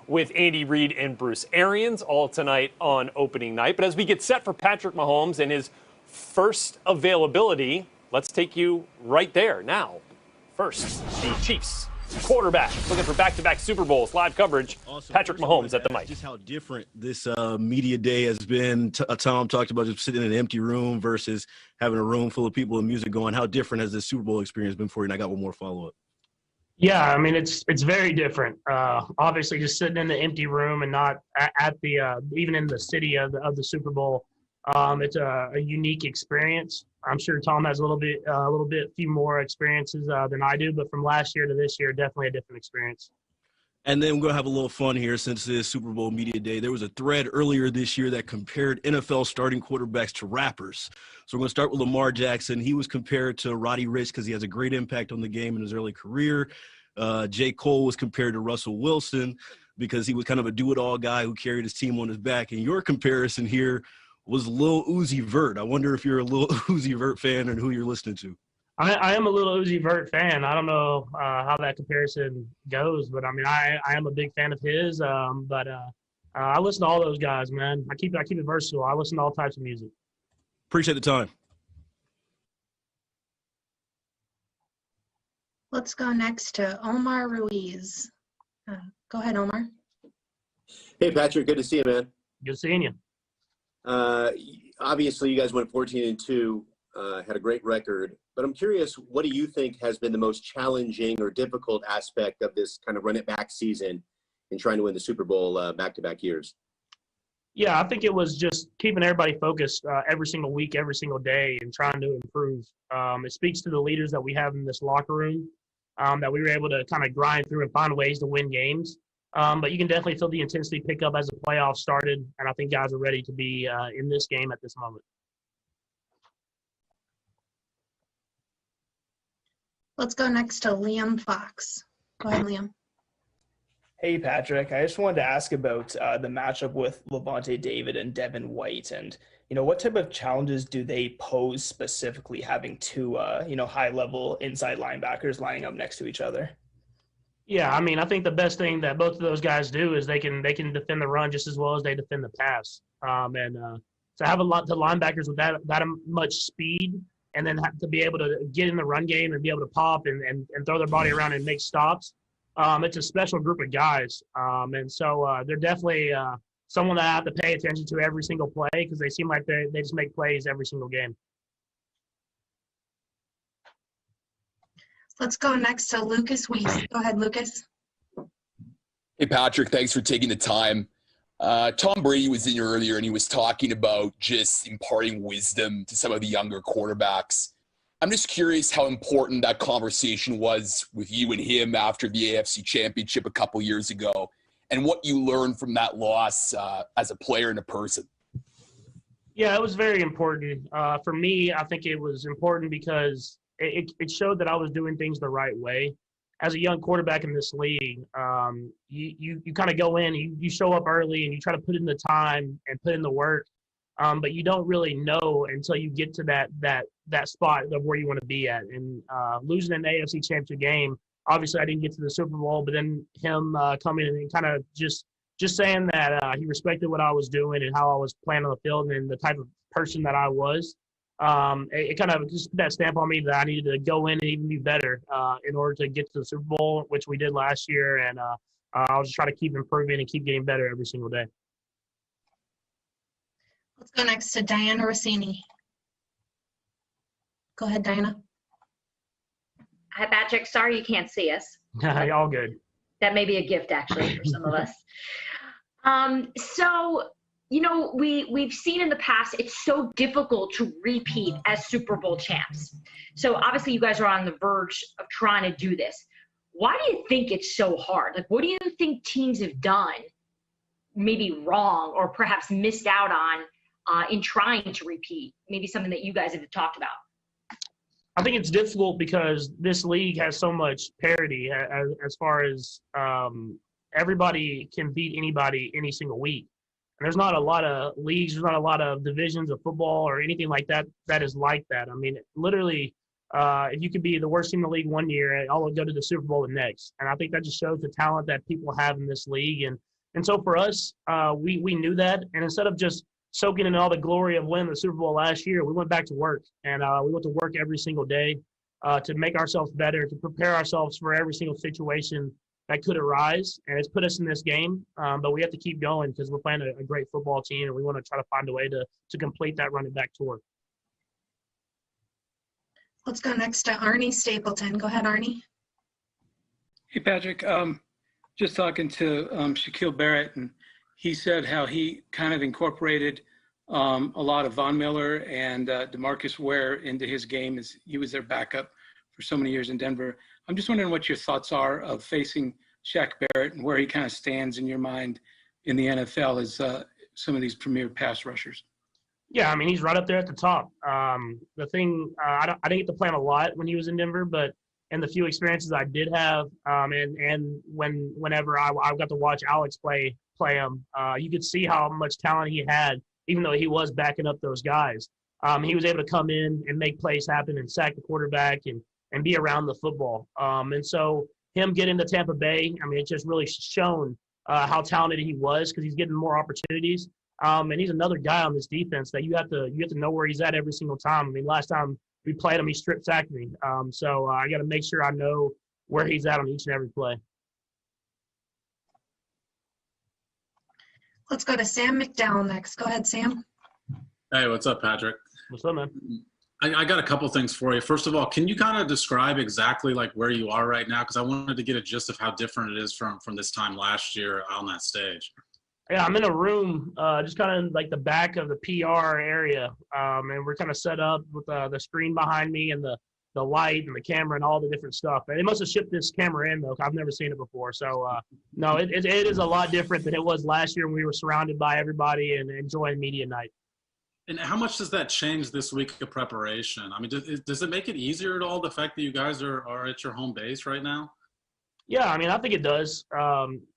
with Andy Reid and Bruce Arians all tonight on opening night. But as we get set for Patrick Mahomes and his first availability, let's take you right there now. First, the Chiefs quarterback looking for back-to-back Super Bowls. Live coverage, also, Patrick Mahomes at the mic. Just how different this media day has been. Tom talked about just sitting in an empty room versus having a room full of people and music going. How different has this Super Bowl experience been for you? And I got one more follow-up. Yeah, I mean, it's very different. Obviously, just sitting in the empty room and not at the even in the city of the Super Bowl. It's a unique experience. I'm sure Tom has a few more experiences than I do, but from last year to this year, definitely a different experience. And then we're going to have a little fun here since this Super Bowl Media Day. There was a thread earlier this year that compared NFL starting quarterbacks to rappers. So we're going to start with Lamar Jackson. He was compared to Roddy Ricch because he has a great impact on the game in his early career. J. Cole was compared to Russell Wilson because he was kind of a do-it-all guy who carried his team on his back. And your comparison here was Lil Uzi Vert. I wonder if you're a Lil Uzi Vert fan and who you're listening to. I am a Lil Uzi Vert fan. I don't know how that comparison goes, but I mean, I am a big fan of his. But I listen to all those guys, man. I keep it versatile. I listen to all types of music. Appreciate the time. Let's go next to Omar Ruiz. Go ahead, Omar. Hey, Patrick. Good to see you, man. Good seeing you. Obviously, you guys went 14-2, had a great record. But I'm curious, what do you think has been the most challenging or difficult aspect of this kind of run-it-back season in trying to win the Super Bowl back-to-back years? Yeah, I think it was just keeping everybody focused every single week, every single day, and trying to improve. It speaks to the leaders that we have in this locker room, that we were able to kind of grind through and find ways to win games. But you can definitely feel the intensity pick up as the playoffs started, and I think guys are ready to be in this game at this moment. Let's go next to Liam Fox. Go ahead, Liam. Hey, Patrick. I just wanted to ask about the matchup with Levante David and Devin White. And, what type of challenges do they pose specifically having two, high-level inside linebackers lining up next to each other? Yeah, I mean, I think the best thing that both of those guys do is they can defend the run just as well as they defend the pass. To have a lot of linebackers with that much speed and then have to be able to get in the run game and be able to pop and throw their body around and make stops. It's a special group of guys. So they're definitely someone that I have to pay attention to every single play because they seem like they just make plays every single game. Let's go next to Lucas Weiss. Go ahead, Lucas. Hey, Patrick, thanks for taking the time. Tom Brady was in here earlier, and he was talking about just imparting wisdom to some of the younger quarterbacks. I'm just curious how important that conversation was with you and him after the AFC Championship a couple years ago, and what you learned from that loss as a player and a person. Yeah, it was very important. For me, I think it was important because it showed that I was doing things the right way. As a young quarterback in this league, you kind of go in, you show up early, and you try to put in the time and put in the work, but you don't really know until you get to that spot of where you want to be at. And losing an AFC Championship game, obviously I didn't get to the Super Bowl, but then him coming in and kind of just saying that he respected what I was doing and how I was playing on the field and the type of person that I was. It kind of just put that stamp on me that I needed to go in and even be better in order to get to the Super Bowl, which we did last year. And I'll just try to keep improving and keep getting better every single day. Let's go next to Diana Rossini. Go ahead, Diana. Hi, Patrick. Sorry you can't see us. All good. That may be a gift, actually, for some of us. We've seen in the past it's so difficult to repeat as Super Bowl champs. So obviously you guys are on the verge of trying to do this. Why do you think it's so hard? Like, what do you think teams have done maybe wrong or perhaps missed out on in trying to repeat? Maybe something that you guys have talked about. I think it's difficult because this league has so much parity as far as everybody can beat anybody any single week. And there's not a lot of leagues, there's not a lot of divisions of football or anything like that that is like that. I mean, literally if you could be the worst team in the league one year and all go to the Super Bowl the next. And I think that just shows the talent that people have in this league. And so for us, we knew that. And instead of just soaking in all the glory of winning the Super Bowl last year, we went back to work. And we went to work every single day to make ourselves better, to prepare ourselves for every single situation that could arise. And it's put us in this game. But we have to keep going because we're playing a great football team, and we want to try to find a way to complete that running back tour. Let's go next to Arnie Stapleton. Go ahead, Arnie. Hey, Patrick. Just talking to Shaquille Barrett, and he said how he kind of incorporated a lot of Von Miller and DeMarcus Ware into his game as he was their backup for so many years in Denver. I'm just wondering what your thoughts are of facing Shaq Barrett and where he kind of stands in your mind in the NFL as some of these premier pass rushers. Yeah, I mean, he's right up there at the top. The thing, I didn't get to play him a lot when he was in Denver, but in the few experiences I did have, and whenever I got to watch Alex play him, you could see how much talent he had, even though he was backing up those guys. He was able to come in and make plays happen and sack the quarterback and be around the football. And so him getting to Tampa Bay, I mean, it just really shown how talented he was because he's getting more opportunities. And he's another guy on this defense that you have to know where he's at every single time. I mean, last time we played him, he strip sacked me. So I got to make sure I know where he's at on each and every play. Let's go to Sam McDowell next. Go ahead, Sam. Hey, what's up, Patrick? What's up, man? I got a couple things for you. First of all, can you kind of describe exactly like where you are right now? Because I wanted to get a gist of how different it is from this time last year on that stage. Yeah, I'm in a room, just kind of like the back of the PR area, and we're kind of set up with the screen behind me and the light and the camera and all the different stuff. And they must have shipped this camera in, though, 'cause I've never seen it before. So, no, it is a lot different than it was last year when we were surrounded by everybody and enjoying media night. And how much does that change this week of preparation? I mean, does it make it easier at all, the fact that you guys are at your home base right now? Yeah, I mean, I think it does.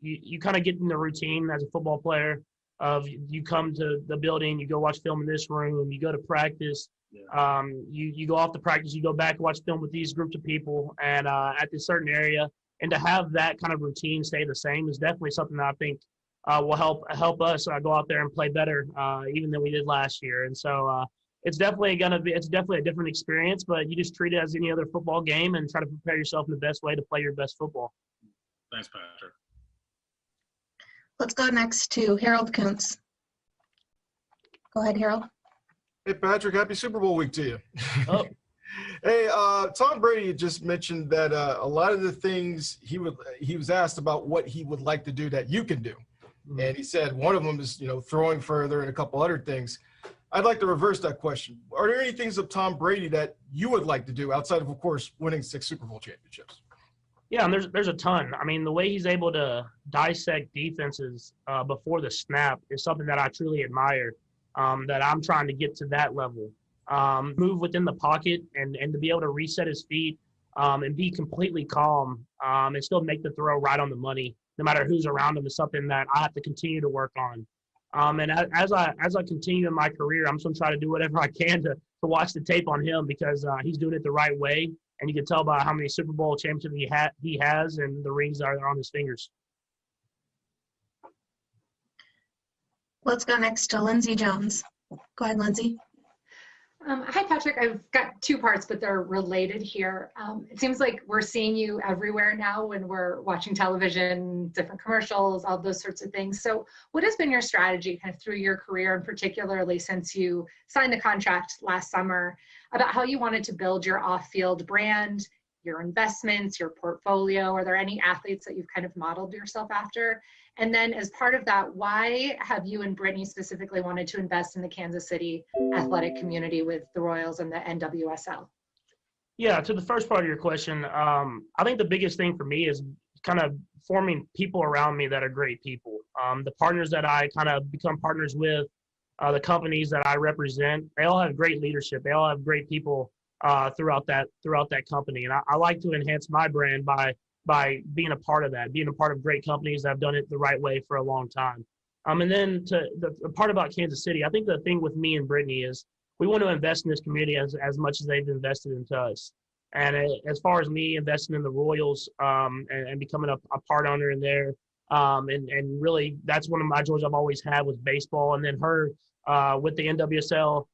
You kind of get in the routine as a football player of you come to the building, you go watch film in this room, you go to practice, you go off to practice, you go back and watch film with these groups of people and at this certain area. And to have that kind of routine stay the same is definitely something that I think will help us go out there and play better even than we did last year. And so it's definitely a different experience, but you just treat it as any other football game and try to prepare yourself in the best way to play your best football. Thanks, Patrick. Let's go next to Harold Kuntz. Go ahead, Harold. Hey, Patrick, happy Super Bowl week to you. Oh. Hey, Tom Brady just mentioned that a lot of the things he was asked about what he would like to do that you can do. Mm-hmm. And he said one of them is, throwing further and a couple other things. I'd like to reverse that question. Are there any things of Tom Brady that you would like to do outside of course, winning 6 Super Bowl championships? Yeah, and there's a ton. I mean, the way he's able to dissect defenses before the snap is something that I truly admire, that I'm trying to get to that level. Move within the pocket and to be able to reset his feet and be completely calm and still make the throw right on the money, no matter who's around him, is something that I have to continue to work on. And as I continue in my career, I'm just going to try to do whatever I can to watch the tape on him because he's doing it the right way. And you can tell by how many Super Bowl championships he has and the rings are on his fingers. Let's go next to Lindsey Jones. Go ahead, Lindsey. Hi, Patrick. I've got 2 parts, but they're related here. It seems like we're seeing you everywhere now when we're watching television, different commercials, all those sorts of things. So what has been your strategy kind of through your career, and particularly since you signed the contract last summer, about how you wanted to build your off-field brand, your investments, your portfolio? Are there any athletes that you've kind of modeled yourself after? And then as part of that, why have you and Brittany specifically wanted to invest in the Kansas City athletic community with the Royals and the NWSL? Yeah, to the first part of your question, I think the biggest thing for me is kind of forming people around me that are great people. The partners that I kind of become partners with, the companies that I represent, they all have great leadership. They all have great people throughout that company. And I like to enhance my brand by being a part of that, being a part of great companies that have done it the right way for a long time. And then to the part about Kansas City, I think the thing with me and Brittany is we want to invest in this community as much as they've invested into us. And as far as me investing in the Royals and becoming a part owner in there, and really that's one of my joys I've always had with baseball. And then her with the NWSL